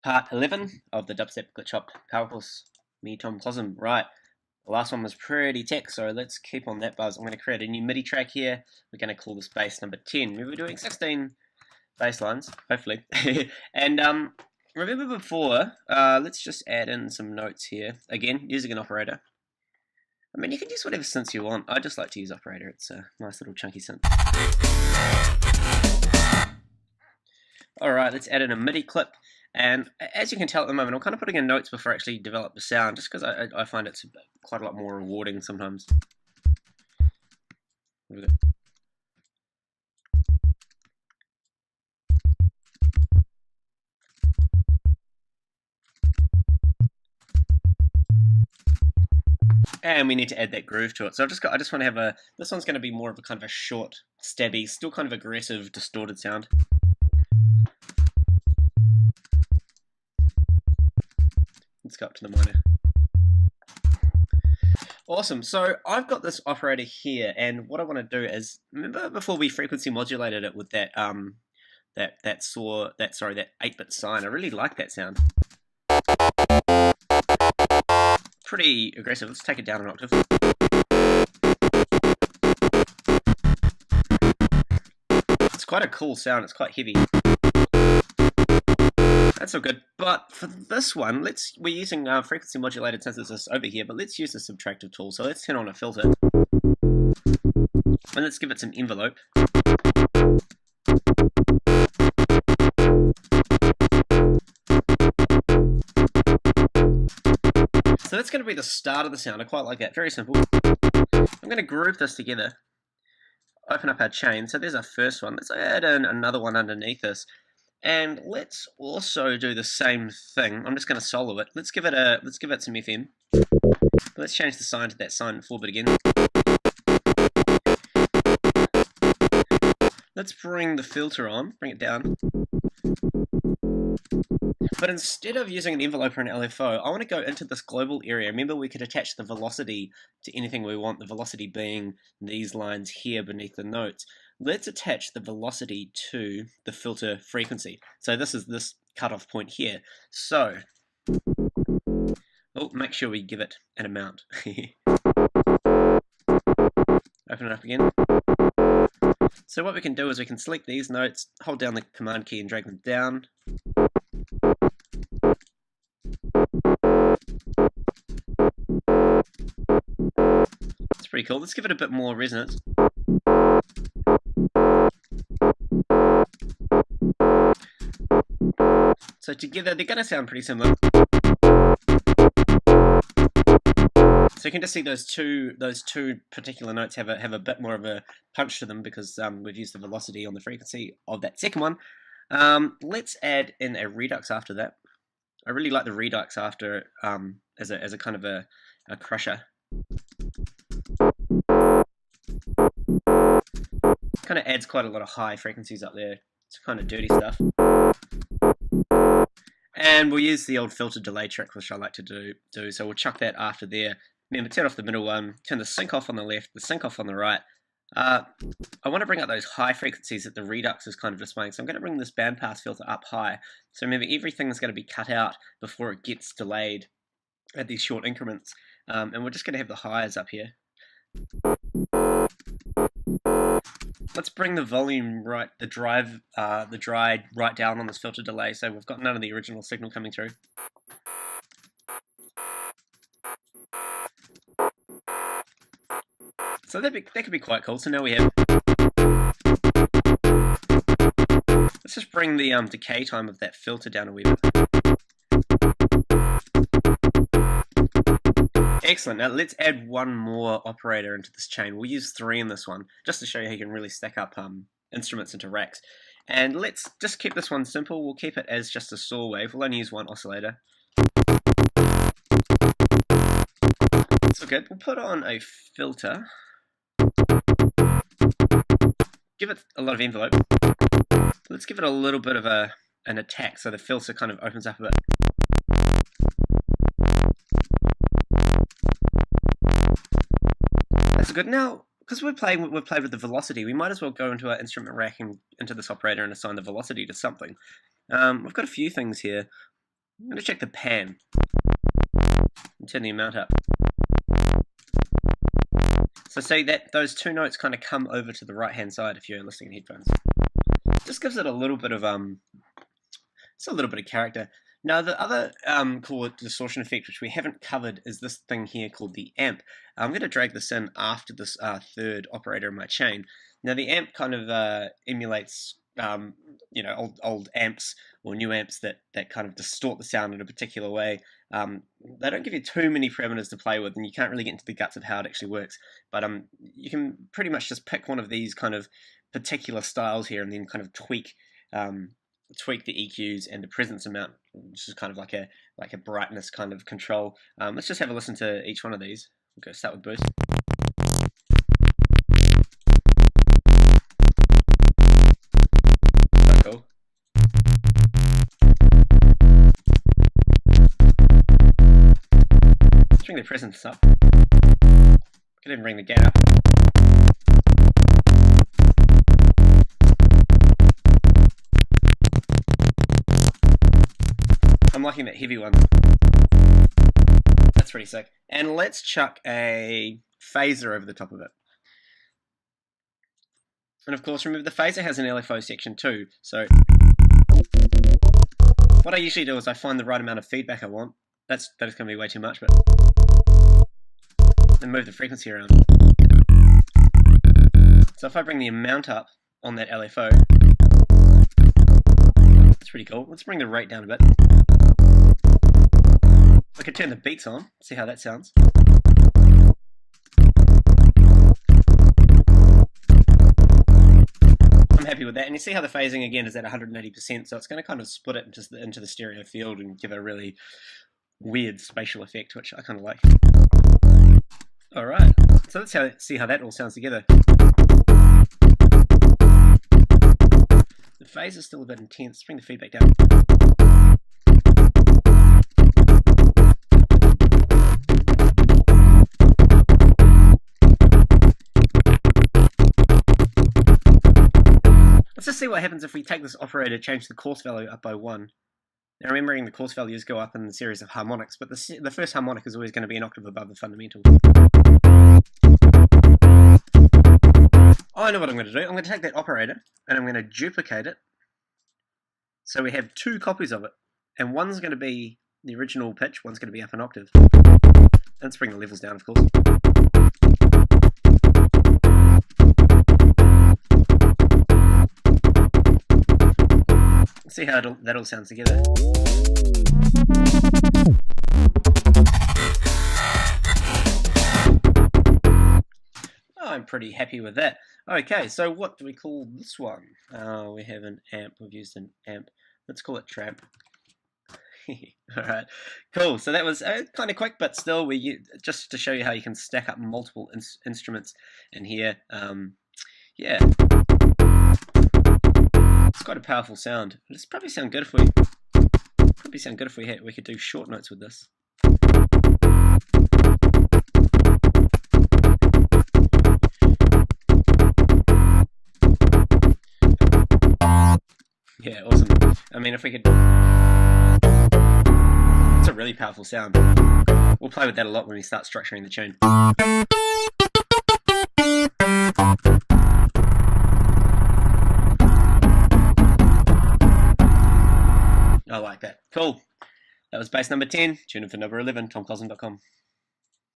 Part 11 of the Dubstep Glitch Hop Power Course. Me, Tom Closm. Right, the last one was pretty tech, so let's keep on that buzz. I'm going to create a new MIDI track here. We're going to call this bass number 10. We were doing 16 bass lines, hopefully. And remember before, let's just add in some notes here. Again, using an operator. I mean, you can use whatever synths you want. I just like to use operator. It's a nice little chunky synth. Alright, let's add in a MIDI clip. And as you can tell at the moment, I'm kind of putting in notes before I actually develop the sound, just because I find it's quite a lot more rewarding sometimes. Here we go. And we need to add that groove to it. So I just want to have this one's going to be more of a kind of a short, stabby, still kind of aggressive, distorted sound. Let's go up to the minor. Awesome. So I've got this operator here, and what I want to do is, remember before we frequency modulated it with that that 8-bit sine. I really like that sound. Pretty aggressive. Let's take it down an octave. It's quite a cool sound. It's quite heavy. That's all good. But for this one, we're using frequency modulated synthesis over here, but let's use the subtractive tool. So let's turn on a filter. And let's give it some envelope. So that's going to be the start of the sound. I quite like that. Very simple. I'm going to group this together. Open up our chain. So there's our first one. Let's add in another one underneath this. And let's also do the same thing. I'm just going to solo it. Let's give it some FM. Let's change the sign to that sine 4-bit again. Let's bring the filter on, bring it down. But instead of using an envelope or an LFO, I want to go into this global area. Remember, we could attach the velocity to anything we want, the velocity being these lines here beneath the notes. Let's attach the velocity to the filter frequency. So this is this cutoff point here. So, make sure we give it an amount. Open it up again. So what we can do is we can select these notes, hold down the command key and drag them down. It's pretty cool. Let's give it a bit more resonance. So together, they're going to sound pretty similar. So you can just see those two particular notes have a bit more of a punch to them because we've used the velocity on the frequency of that second one. Let's add in a redux after that. I really like the redux after as a kind of a crusher. Kind of adds quite a lot of high frequencies up there. It's kind of dirty stuff. And we'll use the old filter delay trick, which I like to do. So we'll chuck that after there. Remember, turn off the middle one, turn the sync off on the left, the sync off on the right. I want to bring up those high frequencies that the redux is kind of displaying. So I'm going to bring this bandpass filter up high. So remember, everything's going to be cut out before it gets delayed at these short increments. And we're just going to have the highs up here. Let's bring the volume right, the dry right down on this filter delay, so we've got none of the original signal coming through. So that could be quite cool. So now we have. Let's just bring the decay time of that filter down a wee bit. Excellent. Now let's add one more operator into this chain. We'll use 3 in this one, just to show you how you can really stack up instruments into racks. And let's just keep this one simple. We'll keep it as just a saw wave. We'll only use one oscillator. That's all good. We'll put on a filter. Give it a lot of envelope. Let's give it a little bit of an attack so the filter kind of opens up a bit. That's good. Now, because we've played with the velocity, we might as well go into our instrument rack and into this operator and assign the velocity to something. We've got a few things here. I'm going to check the pan and turn the amount up. So see that those two notes kind of come over to the right hand side if you're listening in headphones. Just gives it a little bit of it's a little bit of character. Now the other cool distortion effect which we haven't covered is this thing here called the amp. I'm going to drag this in after this third operator in my chain. Now the amp kind of emulates you know, old amps or new amps that kind of distort the sound in a particular way. They don't give you too many parameters to play with, and you can't really get into the guts of how it actually works. But you can pretty much just pick one of these kind of particular styles here, and then kind of tweak the EQs and the presence amount, which is kind of like a brightness kind of control. Let's just have a listen to each one of these. We'll go start with boost. Cool. Let's bring the presence up. Could even bring the gain up. I'm liking that heavy one. That's pretty sick. And let's chuck a phaser over the top of it. And of course, remember the phaser has an LFO section too. So what I usually do is I find the right amount of feedback I want. That is going to be way too much, but then move the frequency around. So if I bring the amount up on that LFO, that's pretty cool. Let's bring the rate down a bit. I could turn the beats on, see how that sounds. I'm happy with that, and you see how the phasing again is at 180%, so it's going to kind of split it into the stereo field and give it a really weird spatial effect, which I kind of like. Alright, so let's see how that all sounds together. The phase is still a bit intense. Let's bring the feedback down. Let's just see what happens if we take this operator, change the coarse value up by 1. Now remembering the coarse values go up in the series of harmonics, but the first harmonic is always going to be an octave above the fundamental. Oh, I know what I'm going to do. I'm going to take that operator and I'm going to duplicate it. So we have two copies of it. And one's going to be the original pitch, one's going to be up an octave. Let's bring the levels down, of course. See how that all sounds together. Oh, I'm pretty happy with that. Okay, so what do we call this one? We have an amp. We've used an amp. Let's call it tramp. Alright, cool. So that was kind of quick, but still, just to show you how you can stack up multiple instruments in here. Yeah. It's quite a powerful sound. It's probably sound good if we could do short notes with this. Yeah, awesome. I mean, if we could, it's a really powerful sound. We'll play with that a lot when we start structuring the tune. I like that. Cool. That was bass number 10. Tune in for number 11, tomcosm.com.